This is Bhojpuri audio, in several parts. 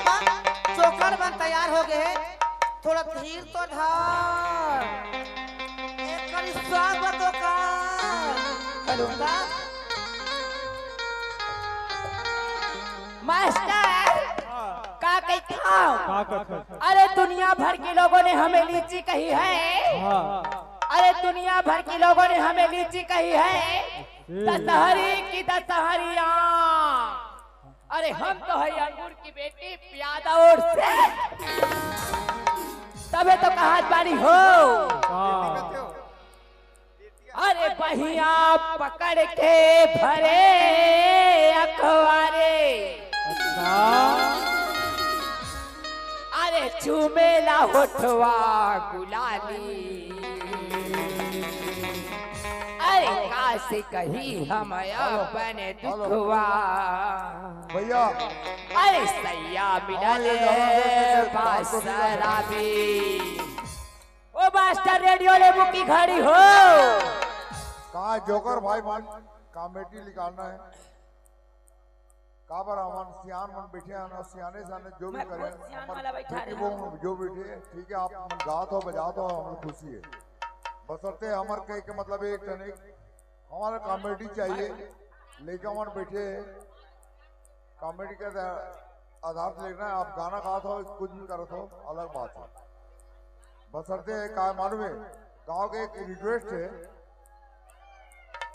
बाबा चोकर बन तैयार हो गए। थोड़ा धीर तो धर। एक स्वागत का करूंगा। मास्टर का कहते हो? अरे दुनिया भर के लोगों ने हमें लीची कही है। अरे दुनिया भर के लोगों ने हमें लीची कही है। दशहरी की दशहरिया। अरे हम तो है अंगूर की बेटी प्यादा और से तबे तो कहा बारी हो। अरे बहिया पकड़ के भरे अखबारे। अरे चूमेला होठवा गुलाली। अरे काशी कही हम अपने दुखवा भैया। अरे सैया मिलले बासराबी। ओ मास्टर रेडियो ले बुकी घड़ी हो। कहाँ जोकर भाई मन कमेटी निकालना है। काबर अमन सियान मन बैठे हैं ना, सियाने साने जो भी करें वो जो बैठे ठीक है। आप मन गात हो बजात हो हमें खुशी है। बसरते हमारे कहे के मतलब एक टनिक हमारा कॉमेडी चाहिए। लेकर मन बैठे कॉमेडी के आधार से लिखना है। आप गाना गात हो कुछ भी करत हो अलग बात है। बसरते का मालूम है गाँव के एक रिक्वेस्ट है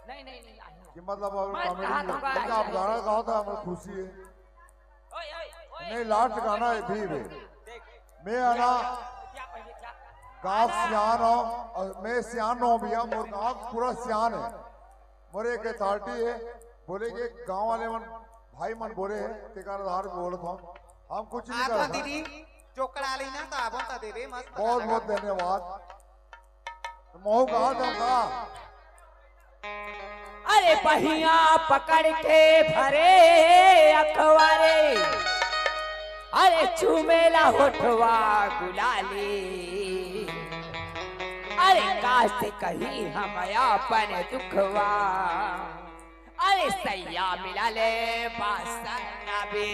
नहीं कि मतलब कॉमेडी आप गाना गाओ तो हमें खुशी है। नहीं लास्ट गाना है भी मैं आना गाँव सियान हो और मैं सियान हो भैया। मोर गाँव पूरा सियान है। मोरे एक अथॉरिटी है बोले कि गाँव वाले मन भाई मन बोले है तेकार आधार बोलत हूँ हम कुछ नहीं कर दीदी चोकड़ा लेना तो आप बता दे रे मस्त। बहुत बहुत धन्यवाद। मोह कहा था अरे बहिया पकड़ के भरे अखबारे। अरे चूमेला होठवा गुलाली। अरे काश कही हम अपने दुखवा। अरे सैया मिला ले बासनाबी।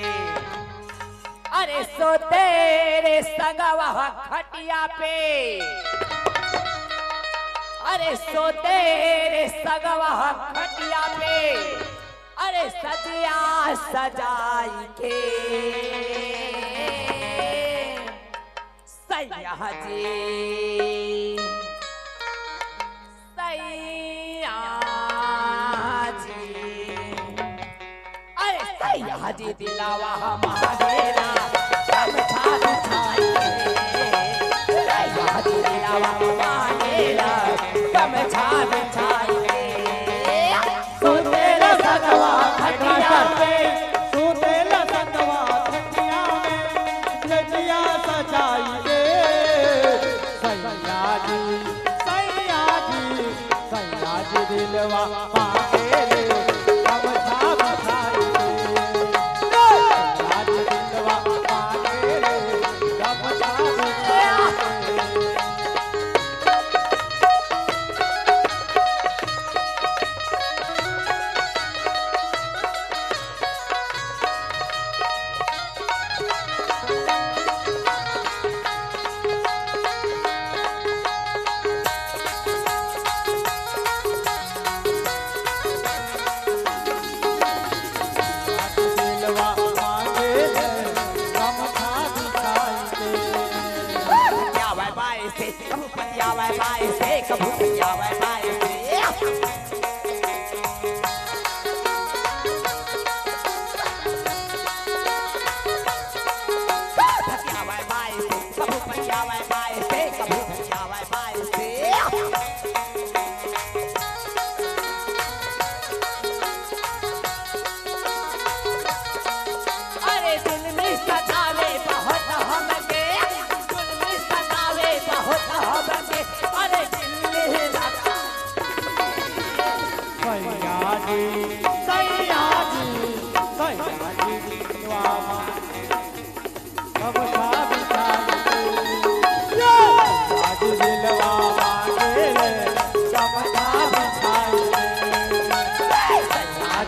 अरे सोते रे सगवा खटिया पे। अरे सोते रे सगवा खटिया पे। अरे सजिया सजाई के सैया जी सैया जी। अरे सैया जी दिलावा हमारेला समझा बिछाई के। सैया जी दिलावा हमारेला समझा बिछाई के। सोतेला सगवा खटिया पे। सोतेला सगवा खटिया में लजिया सजाई के। सैया जी दिलवा मांगे समझा बिछाई के। सैया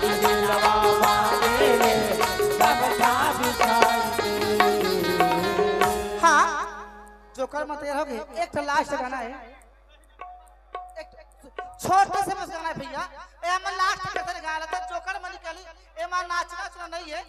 जी दिलवा मांगे समझा बिछाई के। जोकर मत यार हो गए। एक तो लास्ट गाना है, एक छोटे से बस गाना है भैया। ए हम लास्ट के गाना था जोकर मनी कली ए मां नाचना नहीं है।